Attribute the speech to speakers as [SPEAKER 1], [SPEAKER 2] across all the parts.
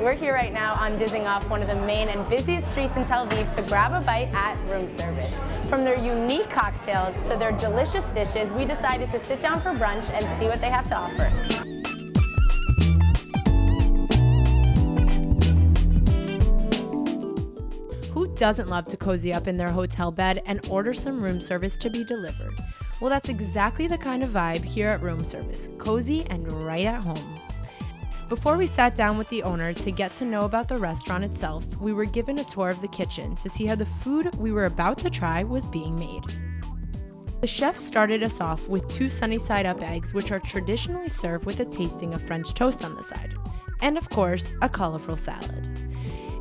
[SPEAKER 1] We're here right now on Dizengoff, one of the main and busiest streets in Tel Aviv, to grab a bite at room service. From their unique cocktails to their delicious dishes, we decided to sit down for brunch and see what they have to offer. Who doesn't love to cozy up in their hotel bed and order some room service to be delivered? Well, that's exactly the kind of vibe here at Room Service, cozy and right at home. Before we sat down with the owner to get to know about the restaurant itself, we were given a tour of the kitchen to see how the food we were about to try was being made. The chef started us off with 2 sunny-side-up eggs, which are traditionally served with a tasting of French toast on the side, and of course, a colorful salad.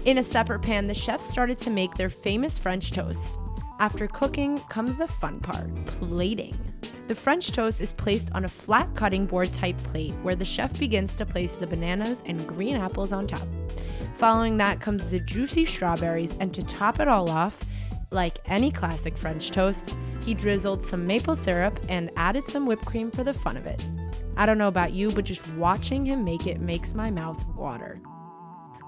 [SPEAKER 1] In a separate pan, the chefs started to make their famous French toast. After cooking comes the fun part, plating. The French toast is placed on a flat cutting board type plate where the chef begins to place the bananas and green apples on top. Following that comes the juicy strawberries, and to top it all off, like any classic French toast, he drizzled some maple syrup and added some whipped cream for the fun of it. I don't know about you, but just watching him make it makes my mouth water.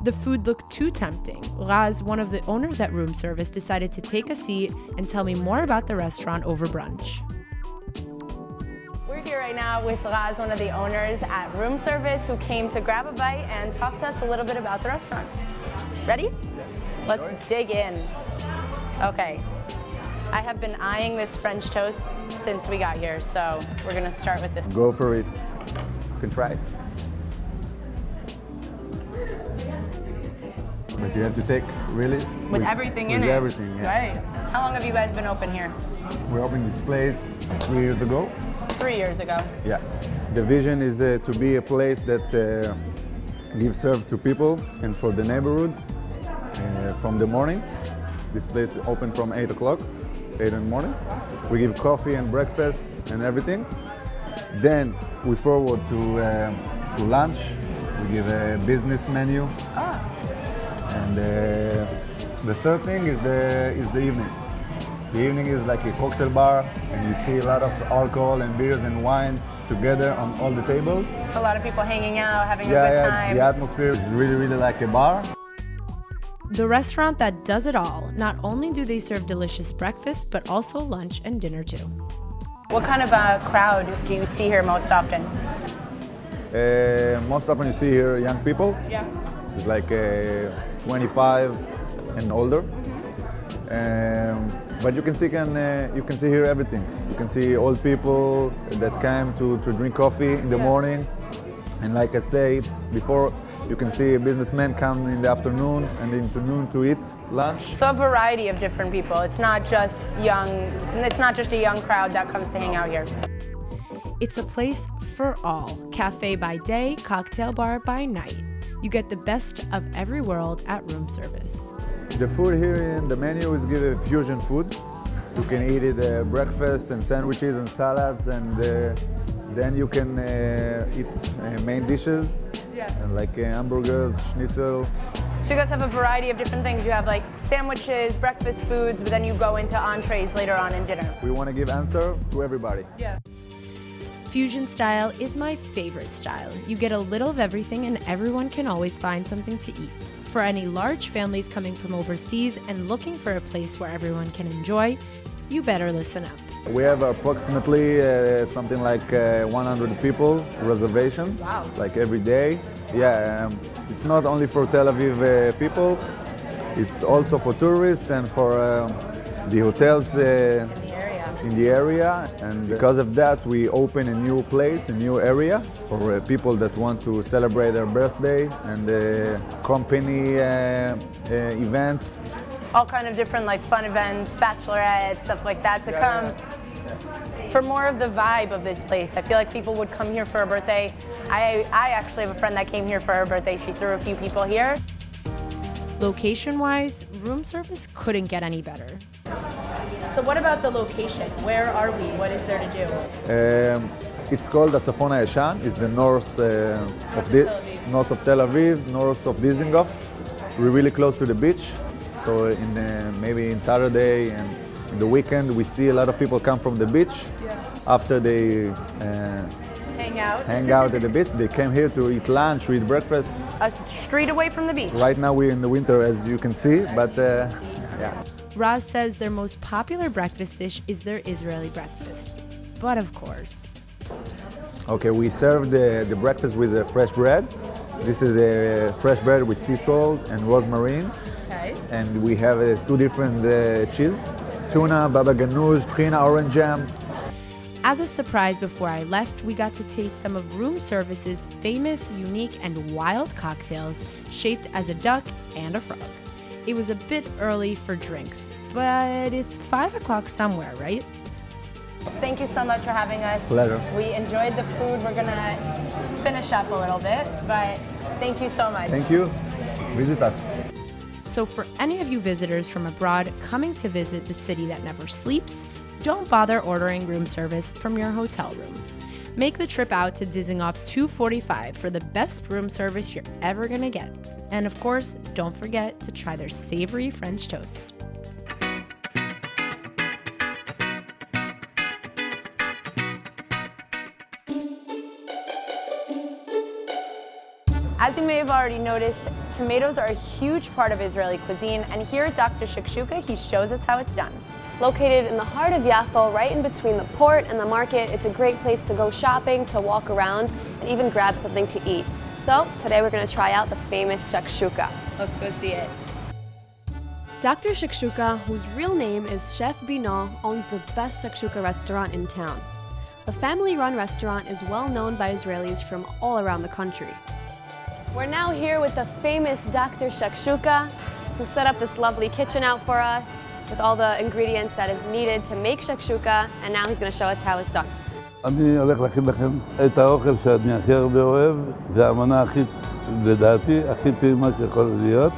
[SPEAKER 1] The food looked too tempting. Raz, one of the owners at Room Service, decided to take a seat and tell me more about the restaurant over brunch. We're here right now with Raz, one of the owners at Room Service, who came to grab a bite and talk to us a little bit about the restaurant. Ready?
[SPEAKER 2] Yeah.
[SPEAKER 1] Let's dig in. Okay. I have been eyeing this French toast since we got here, so we're gonna start with this.
[SPEAKER 2] Go for it. You can try it. But you have to take really
[SPEAKER 1] With everything in it.
[SPEAKER 2] With everything, yeah.
[SPEAKER 1] Right. How long have you guys been open here?
[SPEAKER 2] We opened this place 3 years ago.
[SPEAKER 1] 3 years ago.
[SPEAKER 2] Yeah. The vision is to be a place that gives service to people and for the neighborhood from the morning. This place is open from 8 o'clock, 8 in the morning. We give coffee and breakfast and everything. Then we forward to lunch. We give a business menu. And the third thing is the evening. The evening is like a cocktail bar, and you see a lot of alcohol and beers and wine together on all the tables.
[SPEAKER 1] A lot of people hanging out, having a good time.
[SPEAKER 2] The atmosphere is really, really like a bar.
[SPEAKER 1] The restaurant that does it all. Not only do they serve delicious breakfast, but also lunch and dinner too. What kind of a crowd do you see here most often?
[SPEAKER 2] Most often you see here young people.
[SPEAKER 1] Yeah.
[SPEAKER 2] It's like 25 and older. But you can see here everything. You can see old people that came to drink coffee in the morning. And like I said before, you can see a businessman come in the afternoon and in the noon to eat lunch.
[SPEAKER 1] So a variety of different people. It's not just a young crowd that comes to hang out here. It's a place for all. Cafe by day, cocktail bar by night. You get the best of every world at Room Service.
[SPEAKER 2] The food here in the menu is given fusion food. You can eat it breakfast and sandwiches and salads, and then you can eat main dishes, like hamburgers, schnitzel.
[SPEAKER 1] So you guys have a variety of different things. You have like sandwiches, breakfast foods, but then you go into entrees later on in dinner.
[SPEAKER 2] We want to give answer to everybody.
[SPEAKER 1] Yeah. Fusion style is my favorite style. You get a little of everything and everyone can always find something to eat. For any large families coming from overseas and looking for a place where everyone can enjoy, you better listen up.
[SPEAKER 2] We have approximately something like 100 people reservation,
[SPEAKER 1] wow,
[SPEAKER 2] like every day. Yeah, it's not only for Tel Aviv people, it's also for tourists and for the hotels in the area, and because of that we open a new place, a new area for people that want to celebrate their birthday and company events.
[SPEAKER 1] All kind of different like fun events, bachelorette, stuff like that to come. For more of the vibe of this place. I feel like people would come here for a birthday. I actually have a friend that came here for her birthday. She threw a few people here. Location-wise, Room Service couldn't get any better. So what about the location? Where are we? What is there to do?
[SPEAKER 2] It's called Atzafon HaYeshan. It's the north of Tel Aviv, north of Dizengoff. We're really close to the beach. So maybe in Saturday and in the weekend, we see a lot of people come from the beach after they
[SPEAKER 1] hang out.
[SPEAKER 2] hang out at the beach. They came here to eat lunch, to eat breakfast.
[SPEAKER 1] A street away from the beach.
[SPEAKER 2] Right now we're in the winter, as you can see, but yeah.
[SPEAKER 1] Raz says their most popular breakfast dish is their Israeli breakfast. But of course.
[SPEAKER 2] Okay, we serve the breakfast with fresh bread. This is a fresh bread with sea salt and rosemary.
[SPEAKER 1] Okay.
[SPEAKER 2] And we have two different cheese. Tuna, baba ganoush, tahina, orange jam.
[SPEAKER 1] As a surprise before I left, we got to taste some of Room Service's famous, unique, and wild cocktails shaped as a duck and a frog. It was a bit early for drinks, but it's 5 o'clock somewhere, right?
[SPEAKER 3] Thank you so much for having us.
[SPEAKER 2] Pleasure.
[SPEAKER 3] We enjoyed the food. We're gonna finish up a little bit, but thank you so much.
[SPEAKER 2] Thank you. Visit us.
[SPEAKER 1] So for any of you visitors from abroad coming to visit the city that never sleeps, don't bother ordering room service from your hotel room. Make the trip out to Dizengoff 245 for the best room service you're ever gonna get. And of course, don't forget to try their savory French toast.
[SPEAKER 3] As you may have already noticed, tomatoes are a huge part of Israeli cuisine, and here at Dr. Shakshouka, he shows us how it's done.
[SPEAKER 4] Located in the heart of Yaffo, right in between the port and the market, it's a great place to go shopping, to walk around, and even grab something to eat. So today we're going to try out the famous Shakshouka.
[SPEAKER 3] Let's go see it.
[SPEAKER 4] Dr. Shakshouka, whose real name is Chef Bino, owns the best Shakshouka restaurant in town. The family-run restaurant is well known by Israelis from all around the country. We're now here with the famous Dr. Shakshouka, who set up this lovely kitchen out for us with all the ingredients that is needed to make Shakshouka, and now he's going to show us how it's done.
[SPEAKER 5] אני הולך להכין לכם את האוכל שאני הכי הרבה אוהב, והמנה הכי, לדעתי, הכי טעימה שיכול להיות.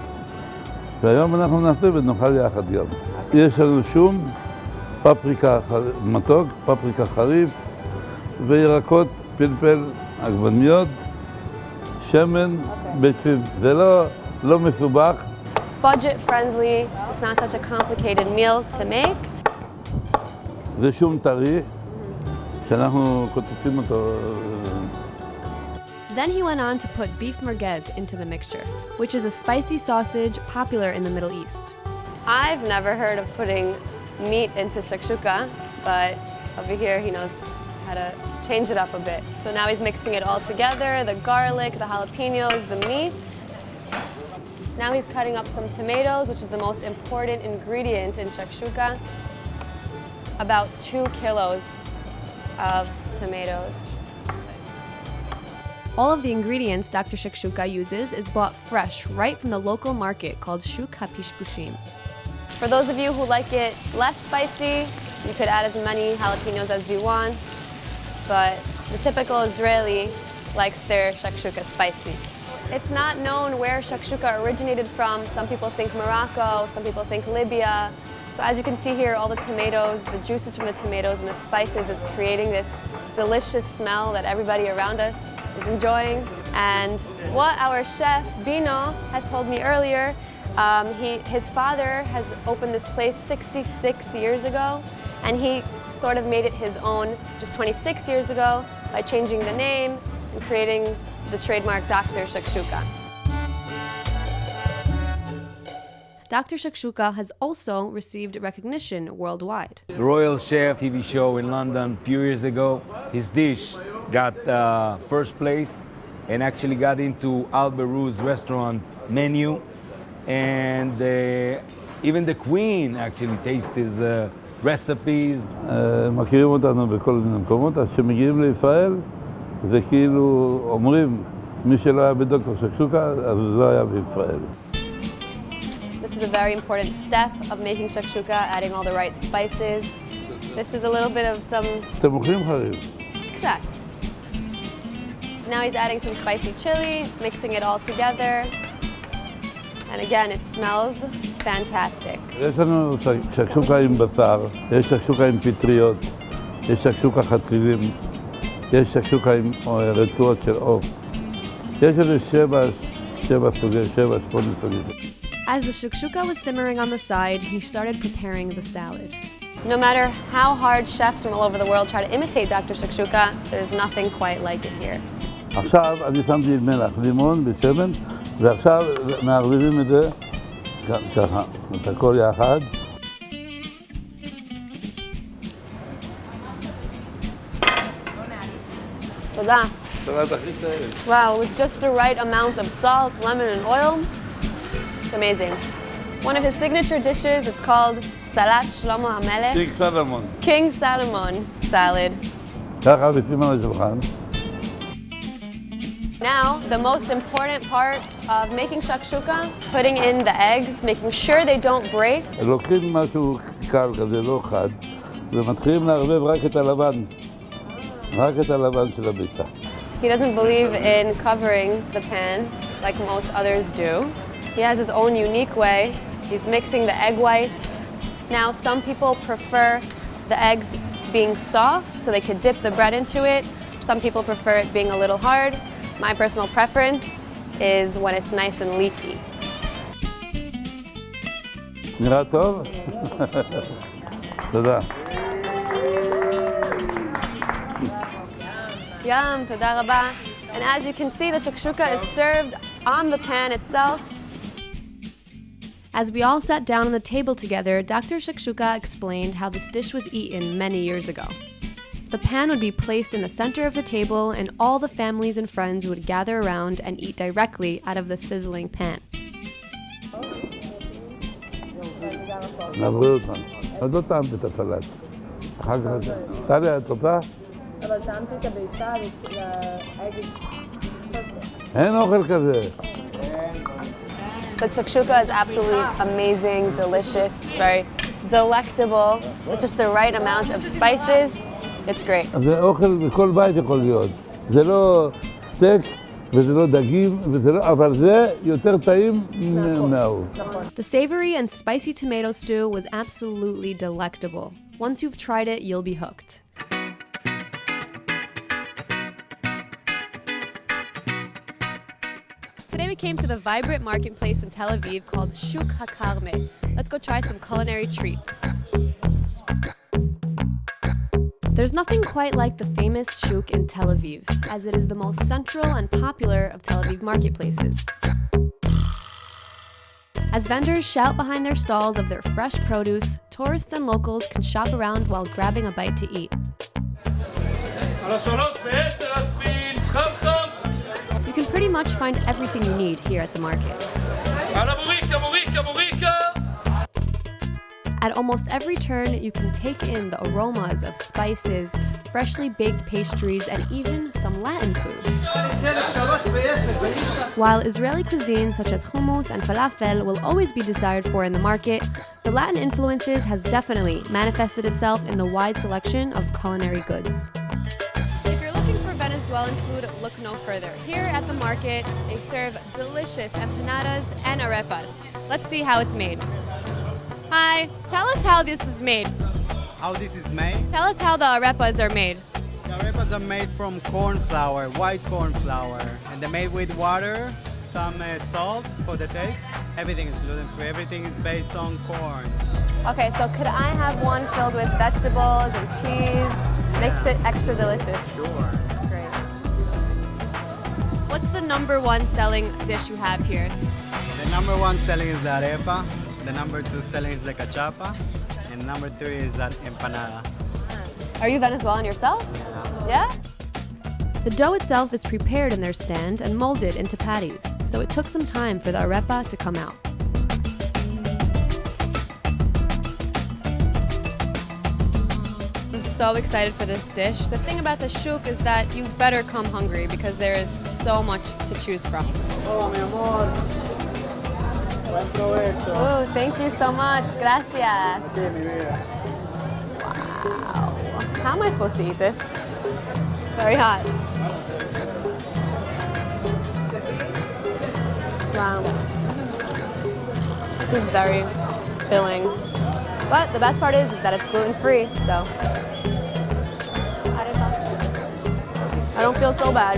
[SPEAKER 5] והיום אנחנו נעשה ונאכל יחד גם. יש לנו שום, פפריקה מתוק, פפריקה חריף, וירקות, פלפל, עגבניות, שמן, ביצים. זה לא מסובך.
[SPEAKER 4] Budget friendly, it's not such a complicated meal to make.
[SPEAKER 5] זה שום טרי, שאנחנו קוצצים אותו.
[SPEAKER 4] Then he went on to put beef merguez into the mixture, which is a spicy sausage popular in the Middle East. I've never heard of putting meat into shakshuka, but over here he knows how to change it up a bit. So now he's mixing it all together, the garlic, the jalapenos, the meat. Now he's cutting up some tomatoes, which is the most important ingredient in shakshuka. About 2 kilos of tomatoes. All of the ingredients Dr. Shakshouka uses is bought fresh right from the local market called Shuk HaPishpushim. For those of you who like it less spicy, you could add as many jalapenos as you want, but the typical Israeli likes their shakshuka spicy. It's not known where shakshuka originated from. Some people think Morocco, some people think Libya. So as you can see here, all the tomatoes, the juices from the tomatoes and the spices is creating this delicious smell that everybody around us is enjoying. And what our chef, Bino, has told me earlier, his father has opened this place 66 years ago, and he sort of made it his own just 26 years ago by changing the name and creating the trademark Dr. Shakshouka. Dr. Shakshouka has also received recognition worldwide.
[SPEAKER 6] The Royal Chef TV show in London a few years ago, his dish got first place and actually got into Al Beru's restaurant menu, and even the Queen actually tasted his recipes.
[SPEAKER 5] מכירים אותנו בכל מיני מקומות, אז כשמגיעים לישראל, זה כאילו אומרים, מי שלא היה בדוקטור שקשוקה, אז לא היה בישראל.
[SPEAKER 4] This is a very important step of making shakshuka, adding all the right spices. This is a little bit of some...
[SPEAKER 5] אתם אוכלים חריף.
[SPEAKER 4] Exact. Now he's adding some spicy chili, mixing it all together. And again, it smells fantastic.
[SPEAKER 5] יש לנו שקשוקה עם בשר, יש שקשוקה עם פטריות, יש שקשוקה חצילים, יש שקשוקה עם רצועות של עוף. יש איזה 7 סוגי, 8 סוגים.
[SPEAKER 4] As the shakshuka was simmering on the side, he started preparing the salad. No matter how hard chefs from all over the world try to imitate Dr. Shakshouka, there's nothing quite like it here.
[SPEAKER 5] עכשיו אני שמתי מלח, לימון ושמן, ועכשיו מערבבים את זה ככה, את הכל יחד.
[SPEAKER 4] תודה.
[SPEAKER 5] סלט הכי טעים.
[SPEAKER 4] Wow, with just the right amount of salt, lemon, and oil, it's amazing. One of his signature dishes, it's called Salat Shlomo HaMelech.
[SPEAKER 5] תיק סלמון.
[SPEAKER 4] King Salomon salad.
[SPEAKER 5] ככה ביצים על השולחן.
[SPEAKER 4] Now, the most important part of making shakshuka, putting in the eggs, making sure they don't break.
[SPEAKER 5] לוקחים משהו קל כזה, לא חד, ומתחילים לערבב רק את הלבן. רק את הלבן של הביצה.
[SPEAKER 4] He doesn't believe in covering the pan like most others do. He has his own unique way. He's mixing the egg whites. Now, some people prefer the eggs being soft so they could dip the bread into it. Some people prefer it being a little hard. My personal preference is when it's nice and leaky.
[SPEAKER 5] נראה טוב? תודה.
[SPEAKER 4] Yum, toda rabba. And as you can see, the shakshuka is served on the pan itself.
[SPEAKER 1] As we all sat down on the table together, Dr. Shakshouka explained how this dish was eaten many years ago. The pan would be placed in the center of the table, and all the families and friends would gather around and eat directly out of the sizzling pan.
[SPEAKER 5] נעברו אותם. עוד לא טעמת את הסלט. אחר כך, טליה, את רוצה?
[SPEAKER 3] אבל טעמתי את הביצה והאג.
[SPEAKER 5] אין אוכל כזה.
[SPEAKER 4] The shakshuka is absolutely amazing, delicious. It's very delectable. It's just the right amount of spices. It's great.
[SPEAKER 5] זה אוכל בכל בית יכול להיות. זה לא סטייק וזה לא דגים, אבל זה יותר טעים מההוא.
[SPEAKER 1] The savory and spicy tomato stew was absolutely delectable. Once you've tried it, you'll be hooked. Today we came to the vibrant marketplace in Tel Aviv called Shuk HaKarmeh. Let's go try some culinary treats. There's nothing quite like the famous shuk in Tel Aviv, as it is the most central and popular of Tel Aviv marketplaces. As vendors shout behind their stalls of their fresh produce, tourists and locals can shop around while grabbing a bite to eat. You can pretty much find everything you need here at the market. At almost every turn, you can take in the aromas of spices, freshly baked pastries, and even some Latin food. While Israeli cuisine such as hummus and falafel will always be desired for in the market, the Latin influences has definitely manifested itself in the wide selection of culinary goods.
[SPEAKER 4] If you're looking for Venezuelan food, look no further. Here at the market, they serve delicious empanadas and arepas. Let's see how it's made. Hi, tell us how this is made.
[SPEAKER 7] How this is made?
[SPEAKER 4] Tell us how the arepas are made.
[SPEAKER 7] The arepas are made from corn flour, white corn flour, and they're made with water, some salt for the taste. Everything is gluten-free. Everything is based on corn.
[SPEAKER 4] Okay, so could I have one filled with vegetables and cheese? Makes it extra delicious.
[SPEAKER 7] Sure.
[SPEAKER 4] Great. What's the #1 selling dish you have here?
[SPEAKER 7] The #1 selling is the arepa. The #2 selling is the cachapa. And #3 is that empanada.
[SPEAKER 4] Are you Venezuelan yourself? Yeah?
[SPEAKER 1] The dough itself is prepared in their stand and molded into patties, so it took some time for the arepa to come out.
[SPEAKER 4] I'm so excited for this dish. The thing about the shuk is that you better come hungry because there is so much to choose from.
[SPEAKER 7] Oh, mi amor. Buen provecho.
[SPEAKER 4] Oh, thank you so much. Gracias.
[SPEAKER 7] Sí, mi vida.
[SPEAKER 4] Wow. How am I supposed to eat this? It's very hot. Wow. This is very filling. But the best part is that it's gluten-free, so I don't feel so bad.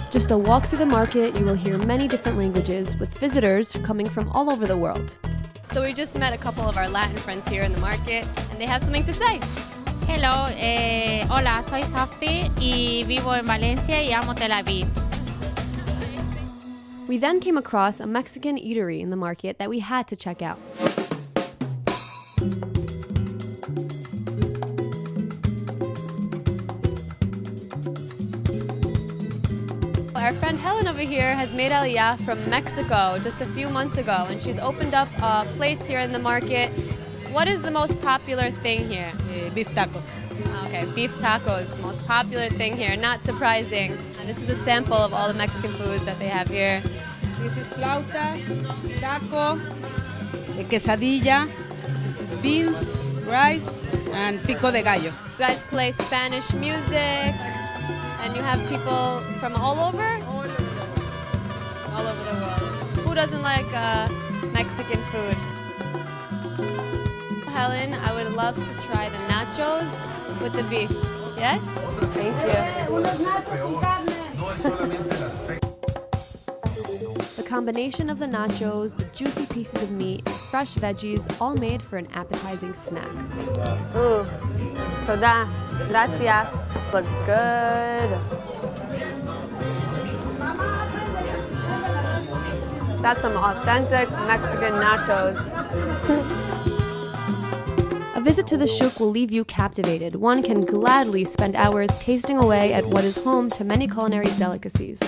[SPEAKER 1] Just a walk through the market, you will hear many different languages with visitors coming from all over the world.
[SPEAKER 4] So we just met a couple of our Latin friends here in the market, and they have something to say.
[SPEAKER 8] Hello, hola, soy Softy y vivo en Valencia y amo Tel Aviv.
[SPEAKER 4] We then came across a Mexican eatery in the market that we had to check out. Our friend Helen over here has made Aliyah from Mexico just a few months ago, and she's opened up a place here in the market. What is the most popular thing here?
[SPEAKER 9] Beef tacos.
[SPEAKER 4] Okay, beef tacos, the most popular thing here, not surprising. And this is a sample of all the Mexican food that they have here.
[SPEAKER 9] This is flautas, taco, quesadilla. This is beans, rice, and pico de gallo.
[SPEAKER 4] You guys play Spanish music, and you have people from all over? All over the world. Who doesn't like Mexican food? Helen, I would love to try the nachos with the beef. Yeah?
[SPEAKER 3] Thank you.
[SPEAKER 4] The combination of the nachos, the juicy pieces of meat, and fresh veggies, all made for an appetizing snack.
[SPEAKER 3] Ooh, toda, gracias. Looks good. That's some authentic Mexican nachos.
[SPEAKER 4] A visit to the shuk will leave you captivated. One can gladly spend hours tasting away at what is home to many culinary delicacies.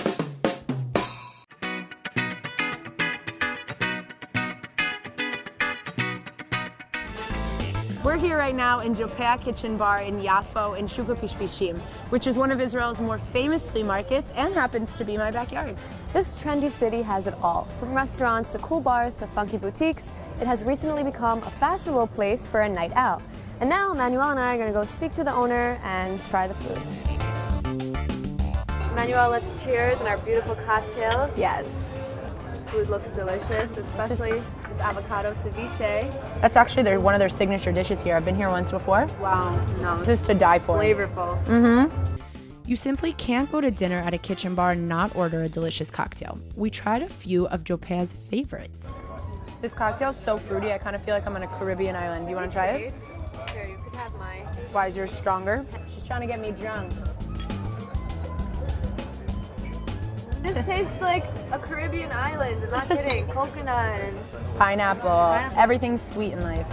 [SPEAKER 3] We're here right now in Jopea Kitchen Bar in Yafo in Shuk Pishpishim, which is one of Israel's more famous flea markets and happens to be my backyard.
[SPEAKER 4] This trendy city has it all. From restaurants to cool bars to funky boutiques, it has recently become a fashionable place for a night out. And now Manuel and I are going to go speak to the owner and try the food. Manuel, let's cheers on our beautiful cocktails.
[SPEAKER 3] Yes.
[SPEAKER 4] This food looks delicious, especially this avocado ceviche.
[SPEAKER 3] That's actually one of their signature dishes here. I've been here once before.
[SPEAKER 4] Wow, no,
[SPEAKER 3] This is to die for.
[SPEAKER 4] flavorful.
[SPEAKER 1] You simply can't go to dinner at a kitchen bar and not order a delicious cocktail. We tried a few of Jopea's favorites.
[SPEAKER 3] This cocktail's so fruity, I kind of feel like I'm on a Caribbean island. Do you want to try it?
[SPEAKER 4] Here, you could have mine.
[SPEAKER 3] Why is yours stronger? She's trying to get me drunk.
[SPEAKER 4] This tastes like a Caribbean island. I'm not kidding. Coconut and
[SPEAKER 3] Pineapple. Everything's sweet in life.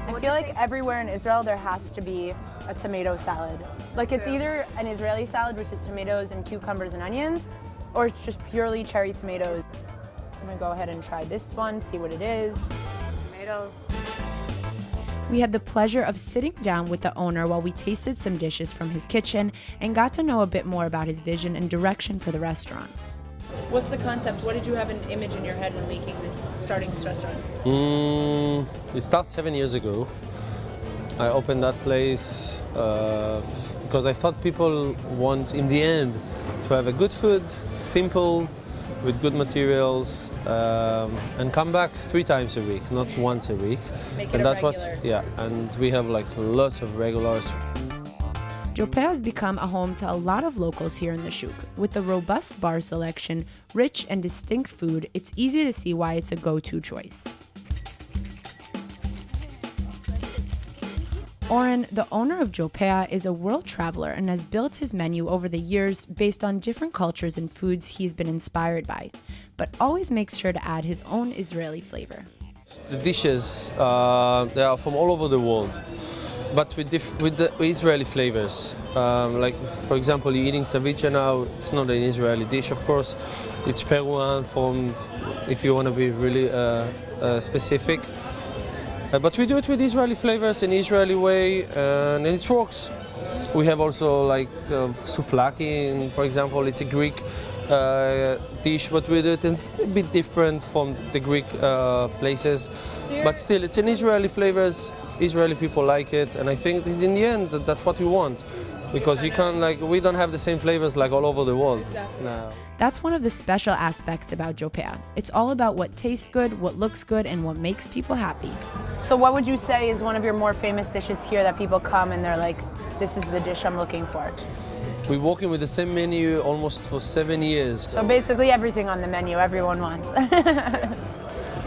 [SPEAKER 3] I feel like everywhere in Israel there has to be a tomato salad. Like it's either an Israeli salad, which is tomatoes and cucumbers and onions, or it's just purely cherry tomatoes. I'm gonna go ahead and try this one, see what it is.
[SPEAKER 4] tomatoes.
[SPEAKER 1] We had the pleasure of sitting down with the owner while we tasted some dishes from his kitchen and got to know a bit more about his vision and direction for the restaurant. What's the concept? What did you have an image in your head when starting this restaurant?
[SPEAKER 10] It started 7 years ago. I opened that place because I thought people want, in the end, to have a good food, simple, with good materials, and come back 3 times a week, not once a week.
[SPEAKER 1] Make it
[SPEAKER 10] and
[SPEAKER 1] a
[SPEAKER 10] that's
[SPEAKER 1] regular.
[SPEAKER 10] and we have like lots of regulars.
[SPEAKER 1] Jopea has become a home to a lot of locals here in the shuk. With a robust bar selection, rich and distinct food, it's easy to see why it's a go-to choice. Oren, the owner of Jopea, is a world traveler and has built his menu over the years based on different cultures and foods he's been inspired by, but always makes sure to add his own Israeli flavor.
[SPEAKER 10] The dishes, they are from all over the world, but with the Israeli flavors. Like, for example, you're eating ceviche now, it's not an Israeli dish, of course. It's Peruvian, if you want to be really specific. But we do it with Israeli flavors in Israeli way, and it works. We have also like souvlaki, for example, it's a Greek dish, but we do it a bit different from the Greek places. But still, it's in Israeli flavors. Israeli people like it, and I think in the end that's what we want, because you can't we don't have the same flavors like all over the world.
[SPEAKER 1] Exactly.
[SPEAKER 10] No.
[SPEAKER 1] That's one of the special aspects about Jopea. It's all about what tastes good, what looks good, and what makes people happy.
[SPEAKER 3] So what would you say is one of your more famous dishes here that people come and they're like, this is the dish I'm looking for?
[SPEAKER 10] We're working with the same menu almost for 7 years.
[SPEAKER 3] So basically everything on the menu everyone wants.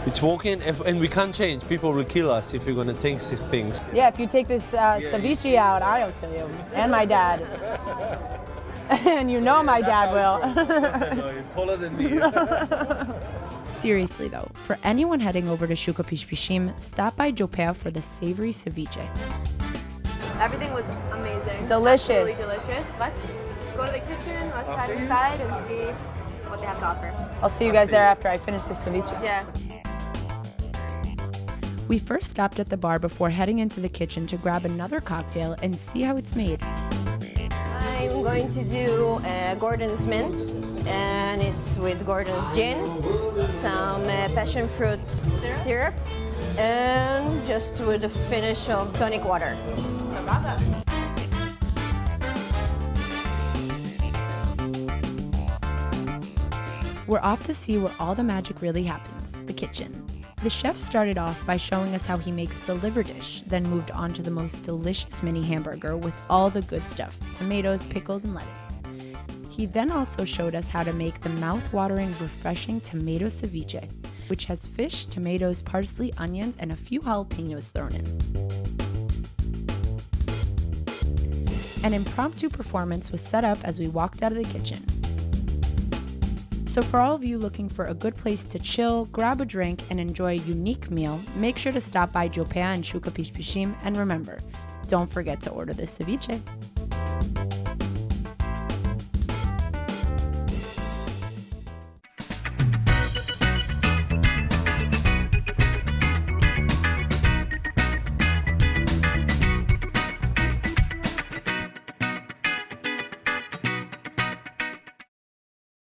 [SPEAKER 10] It's working, and we can't change. People will kill us if we're gonna take things.
[SPEAKER 3] Yeah, if you take this ceviche out, I'll kill you. And my dad. And you know my dad will.
[SPEAKER 10] You're taller than me.
[SPEAKER 1] Seriously though, for anyone heading over to Shukha Pishpishim, stop by Jopea for the savory ceviche.
[SPEAKER 4] Everything was amazing.
[SPEAKER 3] Delicious.
[SPEAKER 4] Really delicious. Let's go to the kitchen, let's head inside and see what they have to offer.
[SPEAKER 3] I'll see you guys there after I finish the ceviche.
[SPEAKER 4] Yeah.
[SPEAKER 1] We first stopped at the bar before heading into the kitchen to grab another cocktail and see how it's made.
[SPEAKER 11] I'm going to do Gordon's mint, and it's with Gordon's gin, some passion fruit syrup, and just with a finish of tonic water.
[SPEAKER 1] We're off to see where all the magic really happens, the kitchen. The chef started off by showing us how he makes the liver dish, then moved on to the most delicious mini hamburger with all the good stuff, tomatoes, pickles, and lettuce. He then also showed us how to make the mouth-watering, refreshing tomato ceviche, which has fish, tomatoes, parsley, onions, and a few jalapenos thrown in. An impromptu performance was set up as we walked out of the kitchen. So for all of you looking for a good place to chill, grab a drink, and enjoy a unique meal, make sure to stop by Jopea and Shukha Pishpishim, and remember, don't forget to order the ceviche.